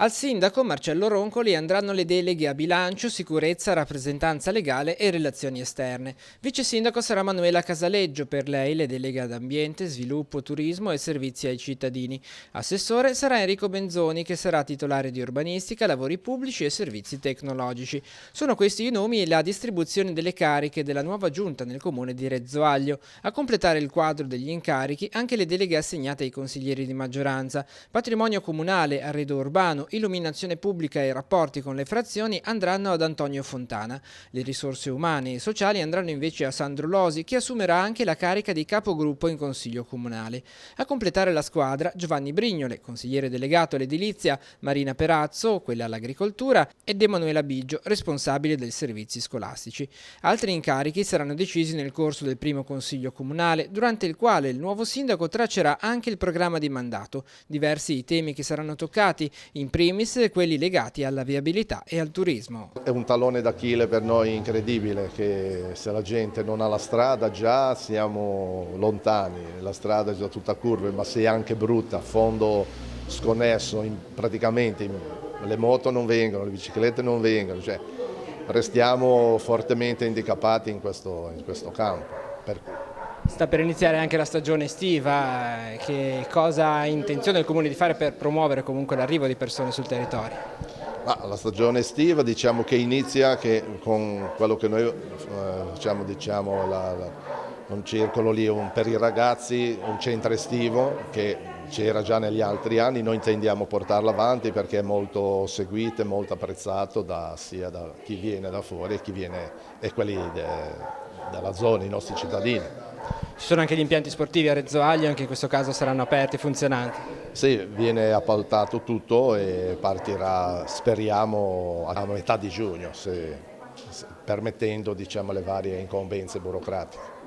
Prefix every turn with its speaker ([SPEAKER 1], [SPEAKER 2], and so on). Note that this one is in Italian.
[SPEAKER 1] Al sindaco Marcello Roncoli andranno le deleghe a bilancio, sicurezza, rappresentanza legale e relazioni esterne. Vice sindaco sarà Manuela Casaleggio, per lei le deleghe ad ambiente, sviluppo, turismo e servizi ai cittadini. Assessore sarà Enrico Benzoni, che sarà titolare di urbanistica, lavori pubblici e servizi tecnologici. Sono questi i nomi e la distribuzione delle cariche della nuova giunta nel comune di Rezzoaglio. A completare il quadro degli incarichi anche le deleghe assegnate ai consiglieri di maggioranza. Patrimonio comunale, arredo urbano, illuminazione pubblica e rapporti con le frazioni andranno ad Antonio Fontana. Le risorse umane e sociali andranno invece a Sandro Losi, che assumerà anche la carica di capogruppo in consiglio comunale. A completare la squadra Giovanni Brignole, consigliere delegato all'edilizia, Marina Perazzo, quella all'agricoltura, ed Emanuela Biggio, responsabile dei servizi scolastici. Altri incarichi saranno decisi nel corso del primo consiglio comunale, durante il quale il nuovo sindaco traccerà anche il programma di mandato. Diversi i temi che saranno toccati, in primis quelli legati alla viabilità e al turismo.
[SPEAKER 2] È un tallone d'Achille per noi incredibile, che se la gente non ha la strada già siamo lontani, la strada è già tutta curve, ma se è anche brutta, fondo sconnesso, praticamente le moto non vengono, le biciclette non vengono, cioè restiamo fortemente handicapati in questo campo.
[SPEAKER 1] Sta per iniziare anche la stagione estiva, che cosa ha intenzione il Comune di fare per promuovere comunque l'arrivo di persone sul territorio?
[SPEAKER 2] La stagione estiva diciamo che inizia con quello che noi diciamo un circolo lì per i ragazzi, un centro estivo che c'era già negli altri anni, noi intendiamo portarlo avanti perché è molto seguito e molto apprezzato sia da chi viene da fuori e quelli della zona, i nostri cittadini.
[SPEAKER 1] Ci sono anche gli impianti sportivi a Rezzoaglio, anche in questo caso saranno aperti e funzionanti.
[SPEAKER 2] Sì, viene appaltato tutto e partirà, speriamo, a metà di giugno, permettendo diciamo, le varie incombenze burocratiche.